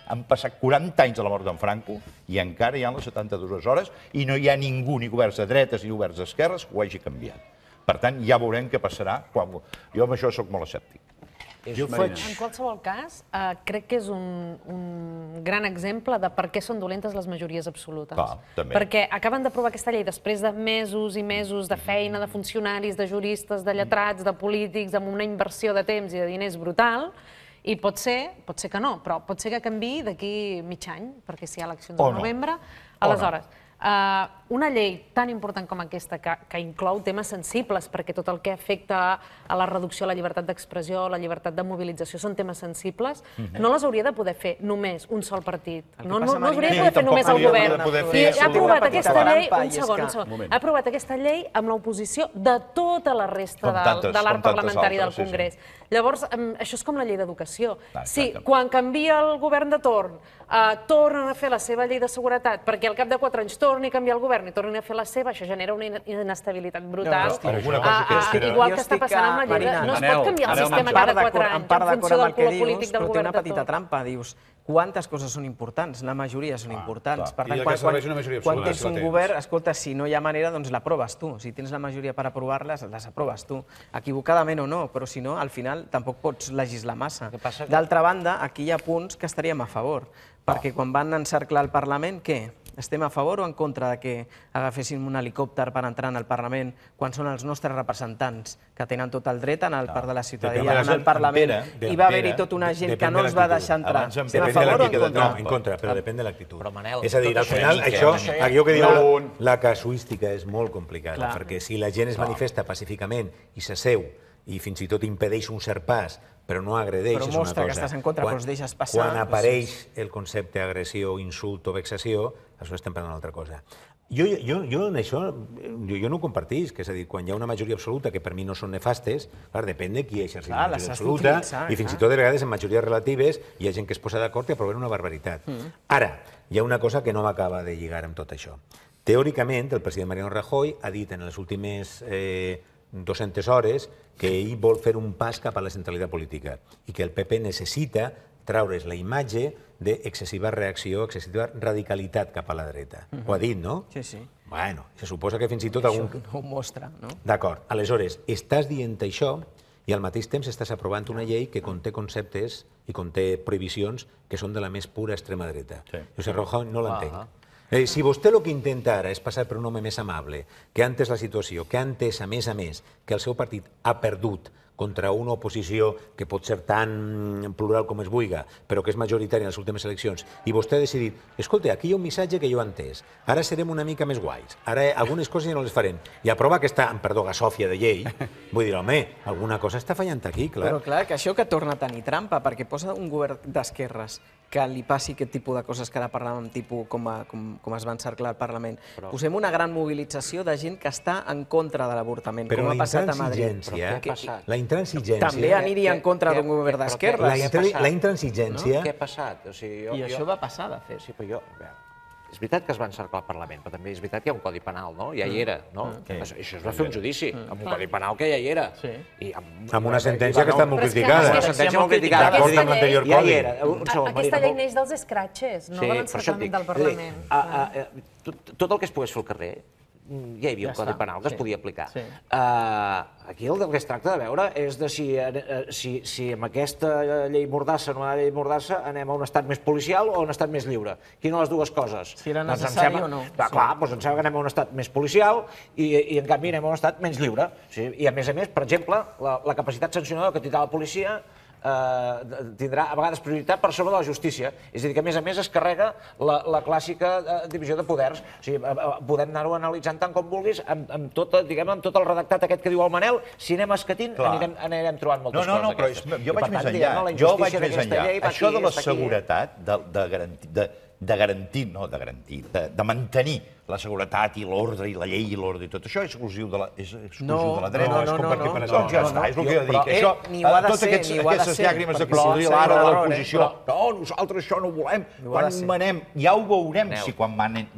Han passat 40 anys de la mort d'en Franco i encara hi ha les 72 hores i no hi ha ningú, ni governs de dretes ni governs d'esquerres, que ho hagi canviat. Per tant, ja veurem què passarà. Jo amb això sóc molt escèptic. En qualsevol cas, crec que és un gran exemple de per què són dolentes les majories absolutes. Perquè acaben d'aprovar aquesta llei després de mesos i mesos de feina, de funcionaris, de juristes, de lletrats, de polítics, amb una inversió de temps i de diners brutal, i pot ser que no, però pot ser que canviï d'aquí mig any, perquè si hi ha eleccions al novembre, aleshores... Una llei tan important com aquesta, que inclou temes sensibles, perquè tot el que afecta a la reducció de la llibertat d'expressió, la llibertat de mobilització, són temes sensibles, no les hauria de poder fer només un sol partit. No les hauria de poder fer només el govern. I ha aprovat aquesta llei, un segon, ha aprovat aquesta llei amb l'oposició de tota la resta de l'arc parlamentari del Congrés. Llavors, això és com la llei d'educació. Si quan canvia el govern de torn tornen a fer la seva llei de seguretat perquè al cap de 4 anys torni a canviar el govern i tornin a fer la seva, això genera una inestabilitat brutal. Igual que està passant amb la llei. No es pot canviar el sistema cada 4 anys en funció del color polític del govern de torn. Però té una petita trampa, dius, quantes coses són importants? La majoria són importants. Per tant, quan tens un govern, escolta, si no hi ha manera, doncs l'aproves tu. Si tens la majoria per aprovar-les, les aproves tu. Equivocadament o no, però si no, al final tampoc pots legislar massa. D'altra banda, aquí hi ha punts que estaríem a favor, perquè quan van encerclar el Parlament, què? Estem a favor o en contra que agaféssim un helicòpter per entrar en el Parlament quan són els nostres representants que tenen tot el dret en el part de la ciutadania en el Parlament i va haver-hi tota una gent que no els va deixar entrar? Estem a favor o en contra? No, en contra, però depèn de l'actitud. És a dir, al final, allò que diu la casuística és molt complicada, perquè si la gent es manifesta pacíficament i s'asseu i fins i tot impedeix un cert pas, però no agredeix, és una cosa. Però mostra que estàs en contra, però els deixes passar. Quan apareix el concepte agressió, insult o vexació, això estem parlant d'una altra cosa. Jo en això, jo no ho compartís, que és a dir, quan hi ha una majoria absoluta, que per mi no són nefastes, depèn de qui exerceix la majoria absoluta, i fins i tot de vegades en majories relatives hi ha gent que es posa d'acord i aproven una barbaritat. Ara, hi ha una cosa que no m'acaba de lligar amb tot això. Teòricament, el president Mariano Rajoy ha dit en les últimes 200 hores que ell vol fer un pas cap a la centralitat política i que el PP necessita traure's la imatge d'excessiva reacció, excessiva radicalitat cap a la dreta. Ho ha dit, no? Sí, sí. Bueno, se suposa que fins i tot algun... Això no ho mostra, no? D'acord. Aleshores, estàs dient això i al mateix temps estàs aprovant una llei que conté conceptes i conté prohibicions que són de la més pura extrema dreta. José Rajoy no l'entenc. Si vostè el que intenta ara és passar per un home més amable, que ha entès la situació, que ha entès, a més, que el seu partit ha perdut contra una oposició que pot ser tan plural com es vulgui, però que és majoritària en les últimes eleccions, i vostè ha decidit, escolta, aquí hi ha un missatge que jo he entès, ara serem una mica més guais, ara algunes coses ja no les farem, i aprova aquesta, perdó, gasòfia de llei, vull dir, home, alguna cosa està fallant aquí, clar. Però clar, que això que torna a tenir trampa, perquè posa un govern d'esquerres que li passi aquest tipus de coses que ara parlàvem, tipus com es va encerclar al Parlament. Posem una gran mobilització de gent que està en contra de l'avortament, com ha passat a Madrid. La intransigència... També aniria en contra d'un govern d'esquerres. La intransigència... Què ha passat? I això va passar, de fet. Sí, però és veritat que es va encerclar el Parlament, però també és veritat que hi ha un codi penal, no? Ja hi era, no? Això es va fer un judici, amb un codi penal que ja hi era. Amb una sentència que està molt criticada. Una sentència molt criticada. D'acord amb l'anterior codi. Aquesta llei neix dels escratxes, no de l'encerclament del Parlament. Tot el que es pogués fer al carrer, ja hi havia un codi penal que es podia aplicar. Aquí el que es tracta de veure és de si amb aquesta llei mordassa o no hi ha llei mordassa anem a un estat més policial o a un estat més lliure. Quina de les dues coses? Si era necessari o no. Clar, doncs em sembla que anem a un estat més policial i en canvi anem a un estat menys lliure. I a més, per exemple, la capacitat sancionadora que tindrà la policia tindrà a vegades prioritat per sobre de la justícia. És a dir, que a més es carrega la clàssica divisió de poders. Podem anar-ho analitzant tant com vulguis, amb tot el redactat aquest que diu el Manel, si anem escatint anirem trobant moltes coses. No, però jo vaig més enllà. Jo vaig més enllà. Això de la seguretat, de mantenir la seguretat i l'ordre i la llei i l'ordre i tot això és exclusiu de la dreta, és compartit per això. Doncs ja està, és el que jo dic. Totes aquestes llàgrimes de cocodril ara de l'oposició, no, nosaltres això no ho volem, quan manem, ja ho veurem si quan manen...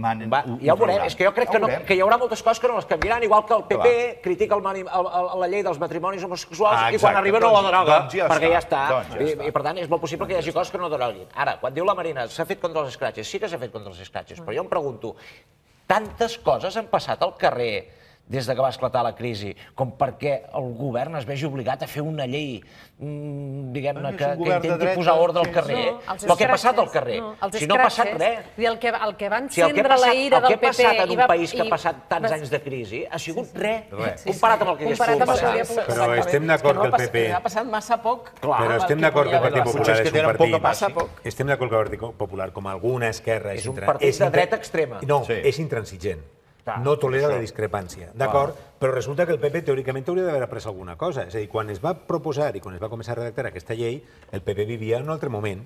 Ja ho veurem, és que jo crec que hi haurà moltes coses que no les canviaran, igual que el PP critica la llei dels matrimonis homosexuals i quan arriba no la deroga, perquè ja està. I per tant és molt possible que hi hagi coses que no deroguin. Ara, quan diu la Marina, s'ha fet contra els escratxes, sí que s'ha fet contra els escratxes, però jo em pregunto, tantes coses han passat al carrer des que va esclatar la crisi, com perquè el govern es vegi obligat a fer una llei, diguem-ne, que intenti posar ordre al carrer. El que ha passat al carrer. Si no ha passat res. El que va encendre la ira del PP... El que ha passat en un país que ha passat tants anys de crisi ha sigut res, comparat amb el que hagués pogut passar. Però estem d'acord que el PP... Ha passat massa poc. Però estem d'acord que el Partit Popular és un partit... Estem d'acord que el Partit Popular, com alguna esquerra... És un partit de dreta extrema. No, és intransigent. No tolera la discrepància, d'acord? Però resulta que el PP teòricament hauria d'haver après alguna cosa. És a dir, quan es va proposar i quan es va començar a redactar aquesta llei, el PP vivia en un altre moment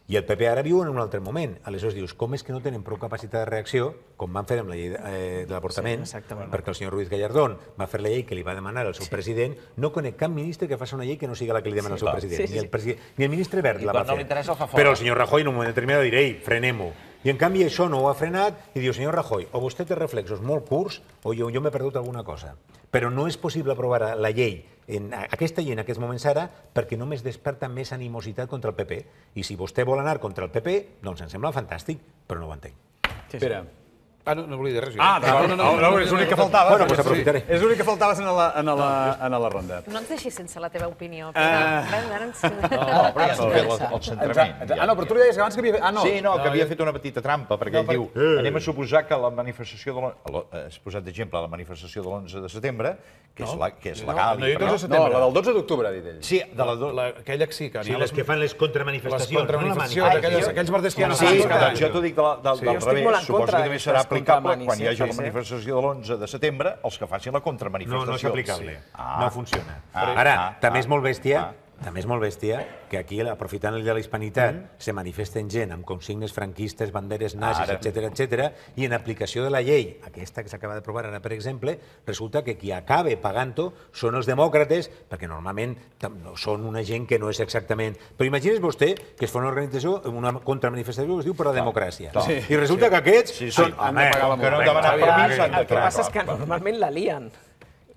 i el PP ara viu en un altre moment. Aleshores dius, com és que no tenen prou capacitat de reacció, com van fer amb la llei de l'avortament, perquè el senyor Ruiz Gallardón va fer la llei que li va demanar al seu president. No conec cap ministre que faci una llei que no sigui la que li demana el seu president. Ni el ministre Wert la va fer. Però el senyor Rajoy en un moment determinat dirà, ei, frenem-ho. I en canvi això no ho ha frenat i diu, senyor Rajoy, o vostè té reflexos molt curts o jo m'he perdut alguna cosa. Però no és possible aprovar la llei, aquesta llei en aquests moments ara, perquè només desperta més animositat contra el PP. I si vostè vol anar contra el PP, doncs em sembla fantàstic, però no ho entenc. Espera. No volia dir res. No, és l'únic que faltava. Bueno, doncs aprofitaré. És l'únic que faltaves en la ronda. No ens deixis sense la teva opinió. No, però ja s'ha fet el centrament. No, però tu li deies que abans que havia... Sí, no, que havia fet una petita trampa, perquè ell diu, anem a suposar que la manifestació de has posat d'exemple la manifestació de l'11 de setembre, que és legal. No, la del 12 d'octubre, ha dit ell. Sí, aquella sí que... Sí, les que fan les contramanifestacions. Aquells verders que... Sí, jo t'ho dic del revés. Suposo que també serà aplicable quan hi hagi la manifestació de l'11 de setembre, els que facin la contramanifestació. No és aplicable, no funciona. Ara, també és molt bèstia que aquí, aprofitant el dia de la hispanitat, se manifesten gent amb consignes franquistes, banderes nazis, etc. i en aplicació de la llei, aquesta que s'acaba d'aprovar ara, per exemple, resulta que qui acaba pagant-ho són els demòcrates, perquè normalment són una gent que no és exactament... Però imagines vostè que es fa una organització, una contramanifestació que es diu per la democràcia. I resulta que aquests són... Que no demanen permís, han de El que passa és que normalment la lien.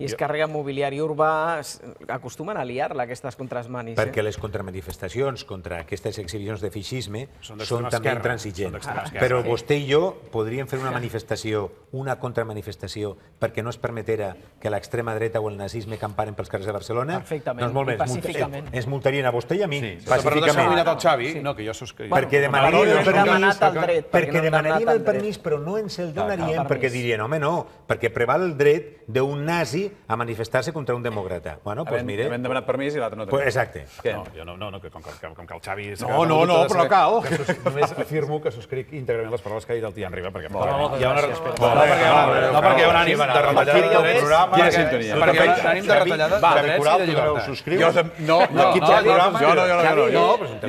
I es carrega mobiliari urbà, acostumen a liar-la, aquestes contrasmanis. Perquè les contramanifestacions contra aquestes exhibicions de feixisme són també intransigents. Però vostè i jo podríem fer una manifestació, una contramanifestació, perquè no es permetera que l'extrema dreta o el nazisme camparen pels carrers de Barcelona? Perfectament, i pacíficament. Ens multarien a vostè i a mi, Però no deixa nominat el Xavi, no, que jo subscric. Perquè demanarien el permís, però no ens el donarien, perquè dirien, home, no, perquè preval el dret d'un nazi a manifestar-se contra un demòcrata. Bueno, doncs mire... Hem demanat permís i l'altre no té. Exacte. No, que com que el Xavi... No, però cal. Només afirmo que subscric íntegrament les paraules que ha dit el Tian Riba, perquè hi ha no perquè hi ha un ànim de retallada de drets. Quina sintonia? Perquè hi ha un ànim de retallada de drets i de llibertat.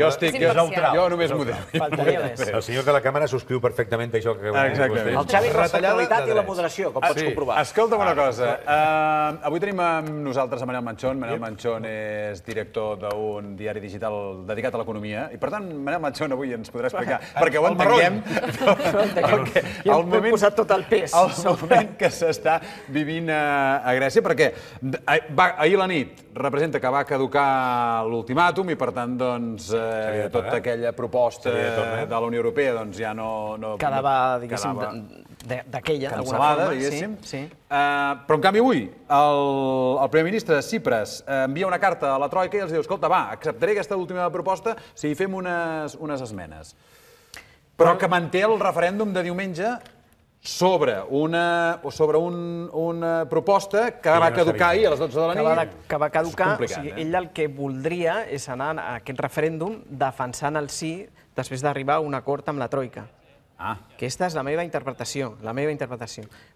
Jo estic... Jo només m'ho dic. El senyor de la càmera subscriu perfectament això que acabem de dir vostè. El Xavi és la qualitat i la moderació, com pots comprovar. Escolta'm una cosa. Avui tenim amb nosaltres a Manel Manchón. Manel Manchón és director d'un diari digital dedicat a l'economia i, per tant, Manel Manchón avui ens podrà explicar, perquè ho entenguem, ja hem posat tot el pes. El moment que s'està vivint a Grècia, perquè ahir la nit representa que va caducar l'ultimàtum i, per tant, tota aquella proposta de la Unió Europea ja no... Quedava, diguéssim, d'aquella, d'alguna forma. Diguéssim. Però, en canvi, avui, el primer ministre de Cipres envia una carta a la Troika i els diu, escolta, va, acceptaré aquesta última proposta si hi fem unes esmenes. Però que manté el referèndum de diumenge sobre una proposta que va caducar ahir a les 12 de la nit. Que va caducar, o sigui, ell el que voldria és anar a aquest referèndum defensant el sí després d'arribar a un acord amb la Troika. Aquesta és la meva interpretació,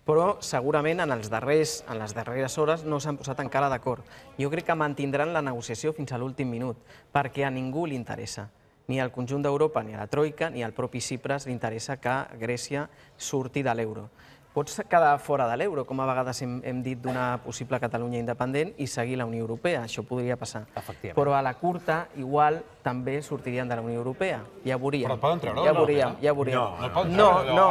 Però segurament en les darreres hores no s'han posat encara d'acord. Jo crec que mantindran la negociació fins a l'últim minut, perquè a ningú li interessa. Ni al conjunt d'Europa, ni a la Troika, ni al propi Cipres li interessa que Grècia surti de l'euro. pots quedar fora de l'euro, com a vegades hem dit d'una possible Catalunya independent, i seguir la Unió Europea. Això podria passar. Però a la curta, igual, també sortirien de la Unió Europea. Ja ho veuríem. Però et poden treure? Ja ho veuríem, ja ho veuríem. No el poden treure? No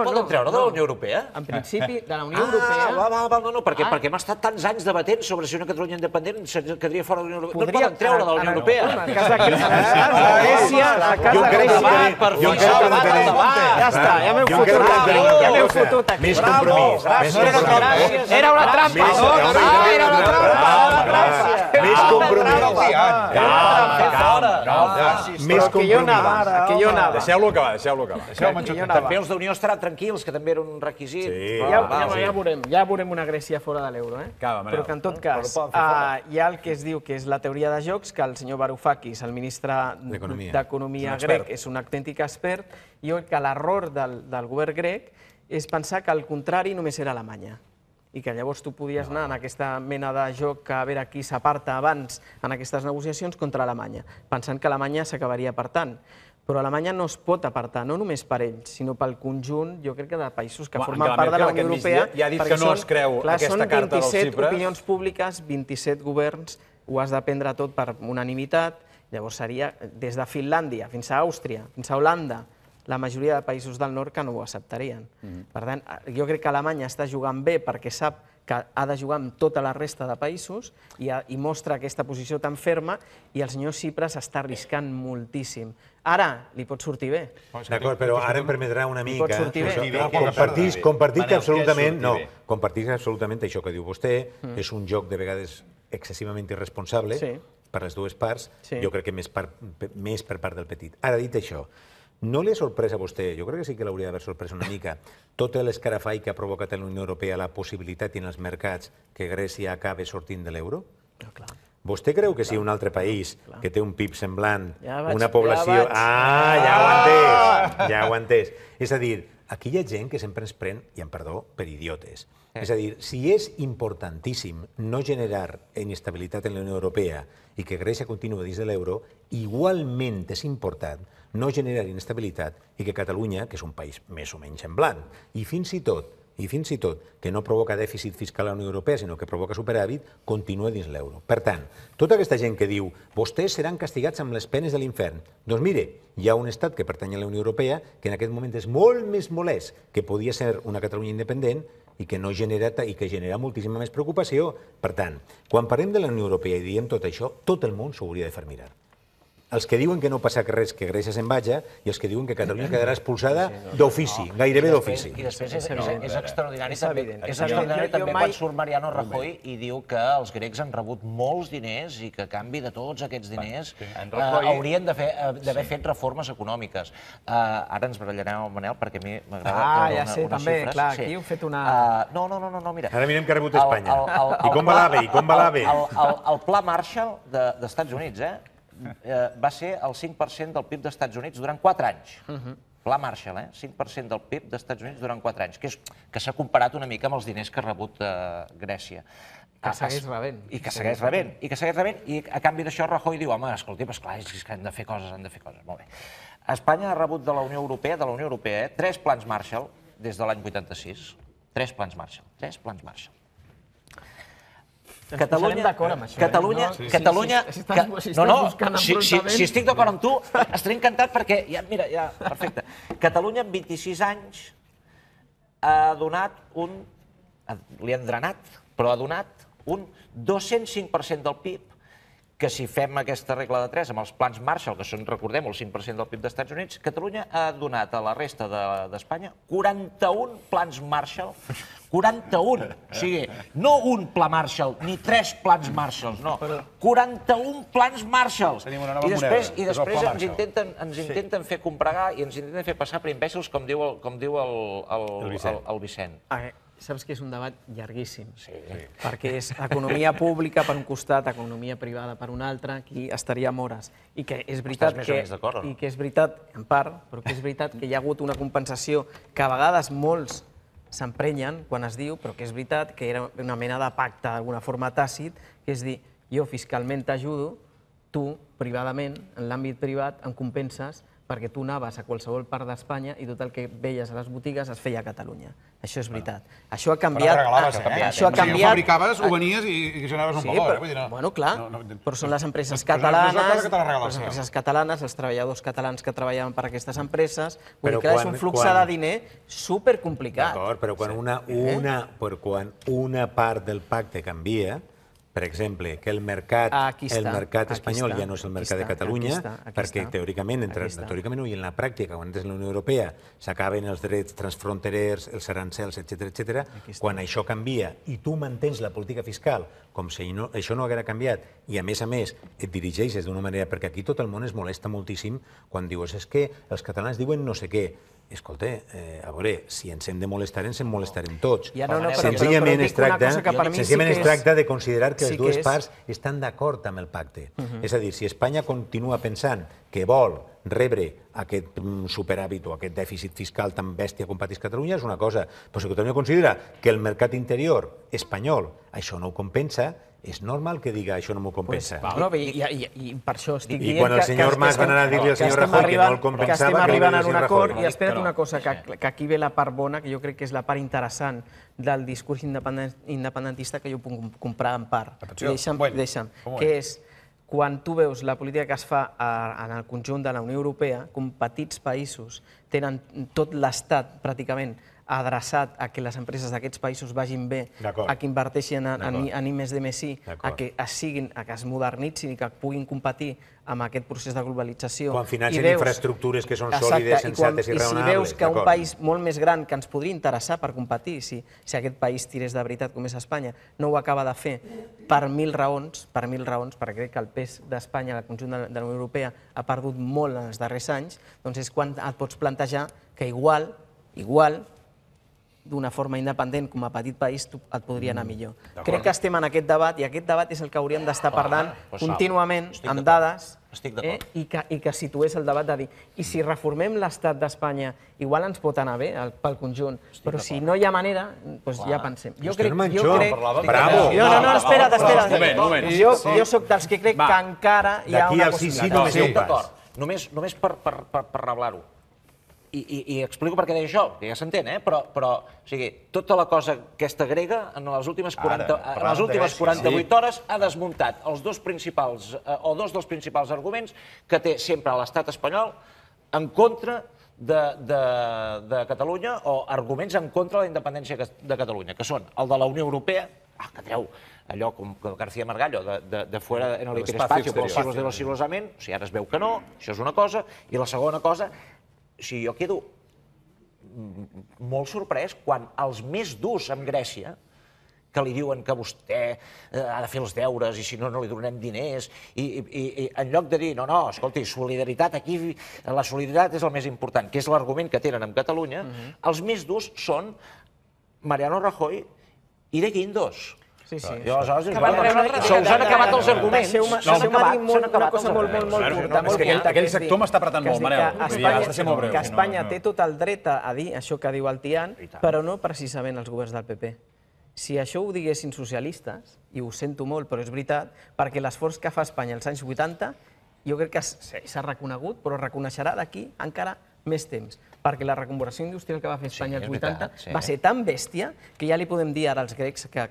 el poden treure de la Unió Europea? En principi, de la Unió Europea... No, perquè hem estat tants anys debatent sobre si una Catalunya independent quedaria fora de la Unió Europea. No el poden treure de la Unió Europea. A casa de Grècia, a casa de Grècia... Ja està, ja m'heu fotut. Ja m'heu fotut aquí. Més compromís. Era una trampa. Era una trampa. Més compromís. Més compromís. Que jo anava. Deixeu-lo acabar. També els d'Unió estaran tranquils, que també era un requisit. Ja veurem una Grècia fora de l'euro, però que en tot cas hi ha el que es diu que és la teoria de jocs, que el senyor Varoufakis, el ministre d'Economia grec, és un autèntic expert, i jo crec que l'error del govern grec és pensar que al contrari només era Alemanya i que llavors tu podies anar en aquesta mena de joc que a veure qui s'aparta abans en aquestes negociacions contra Alemanya, pensant que Alemanya s'acabaria apartant. Però Alemanya no es pot apartar, no només per ells, sinó pel conjunt, jo crec que de països que formen part de la Unió Europea. Ja ha dit que no es creu aquesta carta dels Cipres. Són 27 opinions públiques, 27 governs, ho has de prendre tot per unanimitat, llavors seria des de Finlàndia fins a Àustria, fins a Holanda, la majoria de països del nord que no ho acceptarien. Per tant, jo crec que Alemanya està jugant bé perquè sap que ha de jugar amb tota la resta de països i mostra aquesta posició tan ferma, i el senyor Tsipras està arriscant moltíssim. Ara li pot sortir bé. D'acord, però ara em permetrà una mica... Li pot sortir bé. Compartir que absolutament això que diu vostè és un joc de vegades excessivament irresponsable per les dues parts, jo crec que més per part del petit. Ara, dit això, no li ha sorprès a vostè, jo crec que sí que l'hauria d'haver sorprès una mica, tot l'escarafall que ha provocat en la Unió Europea la possibilitat en els mercats que Grècia acabi sortint de l'euro? Vostè creu que si un altre país que té un PIB semblant, una població... Ja ho he entès. És a dir, aquí hi ha gent que sempre ens pren, i amb perdó, per idiotes. És a dir, si és importantíssim no generar inestabilitat en la Unió Europea i que Grècia continuï dins de l'euro, igualment és important no generar inestabilitat i que Catalunya, que és un país més o menys semblant, i fins i tot, que no provoca dèficit fiscal a la Unió Europea, sinó que provoca superàvit, continua dins l'euro. Per tant, tota aquesta gent que diu vostès seran castigats amb les penes de l'infern, doncs mire, hi ha un estat que pertany a la Unió Europea que en aquest moment és molt més molest que podia ser una Catalunya independent i que genera moltíssima més preocupació. Per tant, quan parlem de la Unió Europea i diem tot això, tot el món s'ho hauria de fer mirar. Els que diuen que no passa res, que Grècia se'n vaja, i els que diuen que Catalunya quedarà expulsada d'ofici, gairebé d'ofici. I després és extraordinari també quan surt Mariano Rajoy i diu que els grecs han rebut molts diners i que a canvi de tots aquests diners haurien d'haver fet reformes econòmiques. Ara ens barallarem amb Manel perquè a mi m'agrada treure unes xifres. Ja sé, també, clar, aquí heu fet una... No, mira. Ara mirem que ha rebut Espanya. I com va l'AVE? El Pla Marshall d'Estats Units, va ser el 5% del PIB dels Estats Units durant 4 anys. Pla Marshall, 5% del PIB dels Estats Units durant 4 anys, que s'ha comparat una mica amb els diners que ha rebut Grècia. Que segueix rebent. I que segueix rebent, i a canvi d'això Rajoy diu, home, escolti, esclar, és que han de fer coses, Molt bé. Espanya ha rebut de la Unió Europea, 3 plans Marshall des de l'any 86. 3 plans Marshall. Catalunya... Si estic d'acord amb tu, estaré encantat perquè, mira, perfecte. Catalunya en 26 anys ha donat li han drenat, però ha donat un 205% del PIB, que si fem aquesta regla de 3 amb els plans Marshall, que són, recordem, el 5% del PIB dels Estats Units, Catalunya ha donat a la resta d'Espanya 41 plans Marshall, 41, o sigui, no un pla Marshall, ni 3 plans Marshalls, no, 41 plans Marshalls. I després ens intenten fer compregar i ens intenten fer passar per imbècils, com diu el Vicent. Saps que és un debat llarguíssim, perquè és economia pública per un costat, economia privada per un altre, aquí estaríem hores. I que és veritat, en part, però que és veritat que hi ha hagut una compensació que a vegades molts s'emprenyen quan es diu, però que és veritat que era una mena de pacte, d'alguna forma tàcit, que és dir, jo fiscalment t'ajudo, tu, privadament, en l'àmbit privat, em compenses perquè tu anaves a qualsevol part d'Espanya i tot el que veies a les botigues es feia a Catalunya. Això és veritat. Això ha canviat... Però regalaves, Això ha canviat... Si ho fabricaves, ho venies i generaves un valor. Bueno, clar, però són les empreses catalanes, els treballadors catalans que treballaven per aquestes empreses, vull dir que és un flux de diner supercomplicat. D'acord, però quan una part del pacte canvia, per exemple, que el mercat espanyol ja no és el mercat de Catalunya, perquè teòricament i en la pràctica, quan entres en la Unió Europea, s'acaben els drets transfronterers, els arancels, etc. Quan això canvia i tu mantens la política fiscal com si això no haguera canviat i, a més, et dirigeixes d'una manera... Perquè aquí tot el món es molesta moltíssim quan dius és que els catalans diuen no sé què. Escolta, a veure, si ens hem de molestar, ens en molestarem tots. Senzillament es tracta de considerar que les dues parts estan d'acord amb el pacte. És a dir, si Espanya continua pensant que vol rebre aquest superàvit o aquest dèficit fiscal tan bèstia com pateix Catalunya, és una cosa. Però si Catalunya considera que el mercat interior espanyol això no ho compensa, és normal que diga això no m'ho compensa. I per això estic dient que... I quan el senyor Mas va anar a dir-li al senyor Rajoy que no el compensava... Que estem arribant a un acord, i espera't una cosa, que aquí ve la part bona, que jo crec que és la part interessant del discurs independentista que jo puc comprar en part. Deixa'm, que és quan tu veus la política que es fa en el conjunt de la Unió Europea, com petits països tenen tot l'Estat pràcticament adreçat a que les empreses d'aquests països vagin bé, a que inverteixin en I+D+I, a que es modernitzin i que puguin competir amb aquest procés de globalització. Quan financen infraestructures que són sòlides, sensates i raonables. I si veus que un país molt més gran que ens podria interessar per competir, si aquest país tirés de veritat com és Espanya, no ho acaba de fer per mil raons, perquè crec que el pes d'Espanya al conjunt de la Unió Europea ha perdut molt en els darrers anys, doncs és quan et pots plantejar que igual, d'una forma independent, com a petit país, et podria anar millor. Crec que estem en aquest debat, i aquest debat és el que hauríem d'estar parlant contínuament, amb dades, i que situés el debat de dir, i si reformem l'Estat d'Espanya, igual ens pot anar bé pel conjunt, però si no hi ha manera, doncs ja pensem. Jo crec... Bravo! No, espera't. Jo soc dels que crec que encara hi ha una possibilitat. Només per reblar-ho. I explico per què deia això, que ja s'entén, però tota la cosa aquesta grega en les últimes 48 hores ha desmuntat els dos dels principals arguments que té sempre l'estat espanyol en contra de Catalunya, o arguments en contra de la independència de Catalunya, que són el de la Unió Europea, que treu allò com García Margallo, de fuera en el hiperespacio, per als siglos de los siglos amén, o sigui, ara es veu que no, això és una cosa, i la segona cosa, jo quedo molt sorprès quan els més durs amb Grècia, que li diuen que vostè ha de fer els deures i si no, no li donem diners, i en lloc de dir, no, escolti, solidaritat, aquí la solidaritat és el més important, que és l'argument que tenen amb Catalunya, els més durs són Mariano Rajoy i de Guindos. Se'ls han acabat els arguments. Una cosa molt curta. Aquell sector m'està apretant molt, Manel. Has de ser molt breu. Que Espanya té tot el dret a dir això que diu el Tian, però no precisament els governs del PP. Si això ho diguessin socialistes, i ho sento molt, però és veritat, perquè l'esforç que fa Espanya als anys 80, jo crec que s'ha reconegut, però reconeixerà d'aquí encara més temps, perquè la reconversió industrial que va fer Espanya als 80 va ser tan bèstia que ja li podem dir ara als grecs que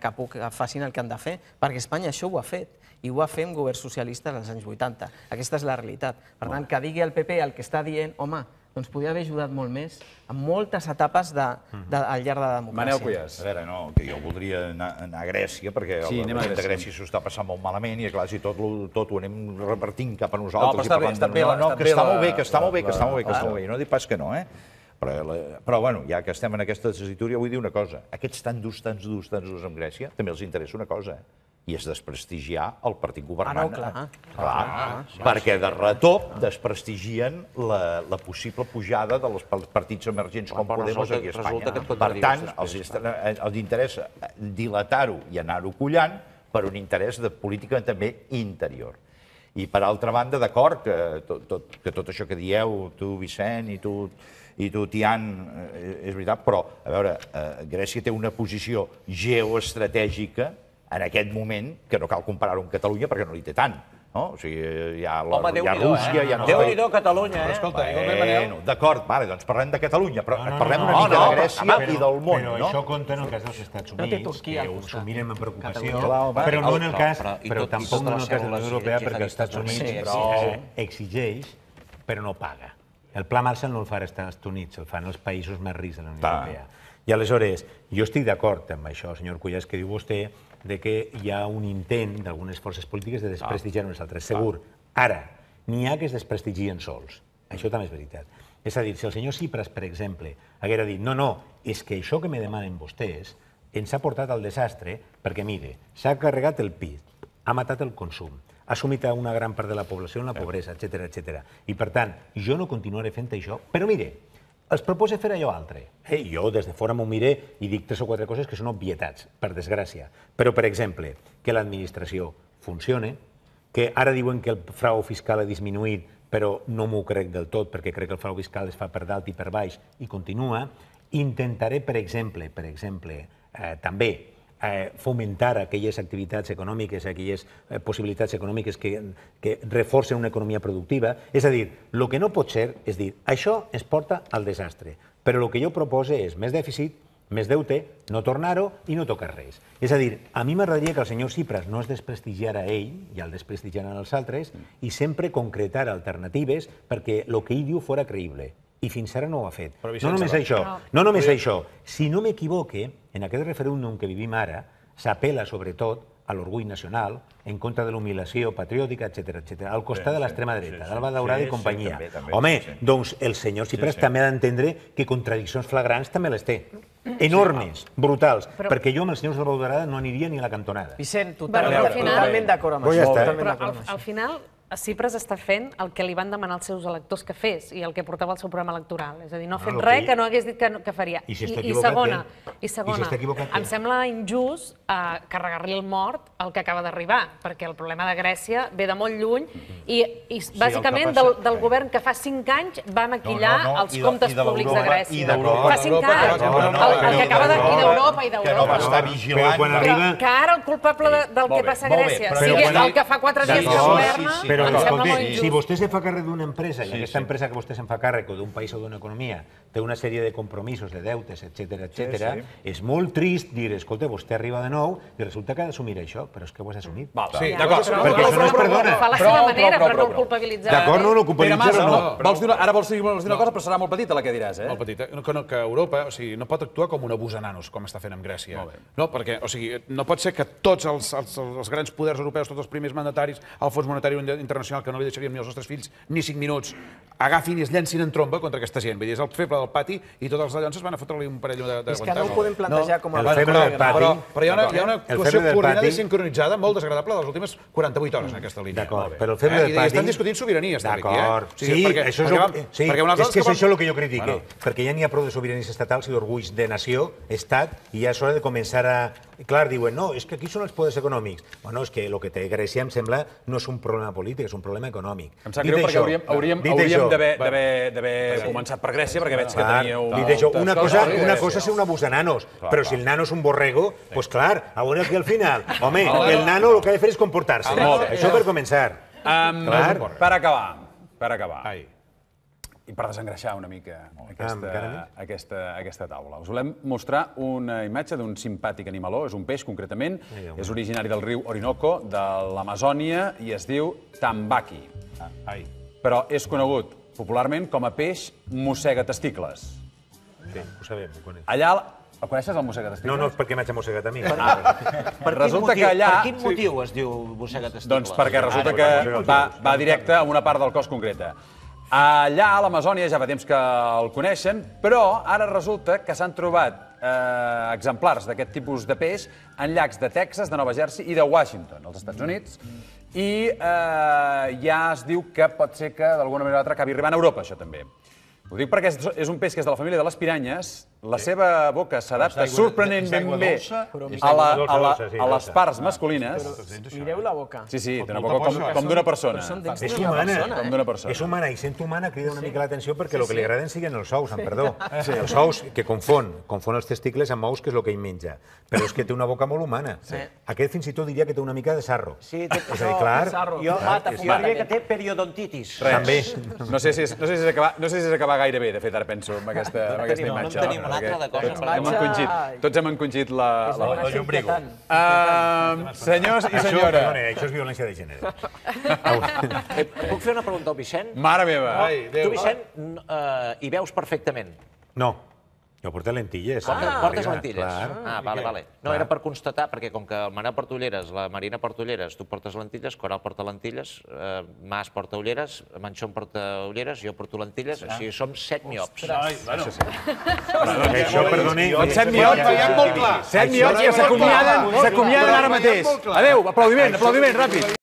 facin el que han de fer, perquè Espanya això ho ha fet, i ho va fer amb governs socialistes als anys 80. Aquesta és la realitat. Per tant, que digui el PP el que està dient, home, doncs podria haver ajudat molt més en moltes etapes al llarg de la democràcia. Manel Cuyàs. A veure, que jo voldria anar a Grècia, perquè el govern de Grècia s'ho està passant molt malament i, clar, si tot ho anem repartint cap a nosaltres... No, però està molt bé, que està molt bé, no dic pas que no, però, bueno, ja que estem en aquesta tessitura, vull dir una cosa. Aquests tan durs amb Grècia, també els interessa una cosa, i és desprestigiar el partit governant. Clar, perquè de retop desprestigien la possible pujada dels partits emergents com Podemos aquí a Espanya. Per tant, els interessa dilatar-ho i anar-ho collant per un interès de política també interior. I per altra banda, d'acord, que tot això que dieu, tu, Vicent, i tu, Tian, és veritat, però, a veure, Grècia té una posició geoestratègica en aquest moment, que no cal comparar-ho amb Catalunya perquè no li té tant. O sigui, hi ha Home, Rússia, hi ha... Déu-n'hi-do, Catalunya, eh? Escolta, igualment, Manel... D'acord, doncs parlem de Catalunya, però parlem una mica de Grècia i del món, no? Però això compta en el cas dels Estats Units, que ho mirem amb preocupació, però no en el cas, però tampoc no en el cas de la Unió Europea, perquè els Estats Units exigeix, però no paga. El Pla Marshall no el fa als Estats Units, el fan els països més rics de la Unió Europea. I aleshores, jo estic d'acord amb això, senyor Cuyàs, que diu vostè de que hi ha un intent d'algunes forces polítiques de desprestigiar unes altres. Segur. Ara, n'hi ha que es desprestigien sols. Això també és veritat. És a dir, si el senyor Tsipras, per exemple, haguera dit no, és que això que me demanen vostès ens ha portat al desastre perquè, mire, s'ha carregat el PIB, ha matat el consum, ha sumit a una gran part de la població en la pobresa, etc. I, per tant, jo no continuaré fent això, però mire, els proposa fer allò altre. Jo des de fora m'ho miré i dic 3 o 4 coses que són obvietats, per desgràcia. Però, per exemple, que l'administració funcione, que ara diuen que el frau fiscal ha disminuït, però no m'ho crec del tot, perquè crec que el frau fiscal es fa per dalt i per baix, i continua. Intentaré, per exemple, també fomentar aquelles activitats econòmiques, aquelles possibilitats econòmiques que reforcen una economia productiva. És a dir, el que no pot ser és dir, això es porta al desastre, però el que jo propose és més dèficit, més deute, no tornar-ho i no tocar res. És a dir, a mi m'agradaria que el senyor Tsipras no es desprestigiara a ell, ja el desprestigiaran els altres, i sempre concretar alternatives perquè el que ell diu fora creïble. I fins ara no ho ha fet. No només això. Si no m'equivoque, en aquest referèndum que vivim ara, s'apel·la sobretot a l'orgull nacional, en contra de l'humiliació patriòtica, etc. al costat de l'extrema dreta, d'Alba Daurada i companyia. Home, doncs el senyor Tsipras també ha d'entendre que contradiccions flagrants també les té. Enormes, brutals, perquè jo amb el senyor Alba Daurada no aniria ni a la cantonada. Vicent, totalment d'acord amb això. Però al final Tsipras està fent el que li van demanar els seus electors que fes i el que portava al seu programa electoral. És a dir, no ha fet res que no hagués dit que faria. I segona, em sembla injust carregar-li el mort al que acaba d'arribar, perquè el problema de Grècia ve de molt lluny i bàsicament del govern que fa 5 anys va maquillar els comptes públics de Grècia. Fa 5 anys. El que acaba d'aquí d'Europa i d'Europa. Que no va estar vigilant. Però que ara el culpable del que passa a Grècia sigui el que fa 4 dies que governa... Però, escolti, si vostè se fa càrrec d'una empresa, i aquesta empresa que vostè se'n fa càrrec, o d'un país o d'una economia, té una sèrie de compromisos, de deutes, etc., és molt trist dir, escolta, vostè arriba de nou i resulta que ha d'assumir això, però és que ho has assumit. Sí, d'acord. Perquè això no es perdona. Ho fa a la seva manera, però no el culpabilitzar. D'acord, no el culpabilitzar no. Ara vols dir una cosa, però serà molt petita la que diràs, eh? Molt petita. Que Europa no pot actuar com un abusananos, com està fent amb Grècia. No, perquè no pot ser que tots els grans poders europeus, tots els primers mandataris, el Fons Monetari Internacional, que no li deixaríem ni als nostres fills ni 5 minuts, agafin i es llencin en tromba contra aquesta gent. Vull dir, és el feble del pati i tots els dallons es van a fotre-li un parell de És que no ho podem plantejar com a... El feble del pati... Però hi ha una actuació coordinada i sincronitzada molt desagradable de les últimes 48 hores en aquesta línia. D'acord, però el feble del pati... I estan discutint sobirania, està aquí, eh? D'acord, sí, és que és això el que jo critique, perquè ja n'hi ha prou de sobiranies estatals i d'orgulls de nació, estat, i ja és hora de començar a... Clar, diuen, no, és que aquí són els poders econòmics. Bueno, és que el que té Grècia, em sembla, no és un problema polític, és un problema econòmic. Em sap greu perquè hauríem d'haver començat per Grècia, perquè veig que teníeu... Dit això, una cosa és ser un abús de nanos, però si el nano és un borrego, doncs clar, a veure aquí al final. Home, el nano el que ha de fer és comportar-se. Això per començar. Per acabar, i per desengreixar una mica aquesta taula, us volem mostrar una imatge d'un simpàtic animaló, és un peix concretament, és originari del riu Orinoco, de l'Amazònia, i es diu tambaqui. Però és conegut popularment com a peix mossega-testicles. Sí, ho sabem, ho conec. Allà, el coneixes, el mossega-testicles? No, perquè m'haig mossegat a mi. Per quin motiu es diu mossega-testicles? Doncs perquè resulta que va directe a una part del cos concreta. Allà, a l'Amazònia, ja fa temps que el coneixen, però ara resulta que s'han trobat exemplars d'aquest tipus de peix en llacs de Texas, de Nova Jersey i de Washington, als Estats Units, i ja es diu que pot ser que d'alguna manera o altra acabi arribant a Europa, això també. Ho dic perquè és un peix que és de la família de les piranyes la seva boca s'adapta sorprenentment bé a les parts masculines. Mireu la boca. Sí, té una boca com d'una persona. És humana. Com d'una persona. És humana i sent humana crida una mica l'atenció perquè el que li agraden siguen els ous, amb perdó. Els ous que confon els testicles amb ous, que és el que ell menja. Però és que té una boca molt humana. Aquest fins i tot diria que té una mica de sarro. Sí, és a dir, clar... Jo diria que té periodontitis. També. No sé si és acabar gaire bé, de fet, ara penso en aquesta imatge. No en tenim una altra de cosa. Tots hem encongit la llombrigo. Senyors i senyora. Això és violència de gènere. Puc fer una pregunta al Vicent? Mare meva. Tu, Vicent, hi veus perfectament? No. Jo porto lentilles. Portes lentilles? Ah, vale. No, era per constatar, perquè com que el Manel porta ulleres, la Marina porta ulleres, tu portes lentilles, Coral porta lentilles, Mas porta ulleres, Manxón porta ulleres, jo porto lentilles, o sigui, som 7 miops. Això, perdoni... 7 miops que s'acomiaden ara mateix. Adéu, aplaudiment, ràpid.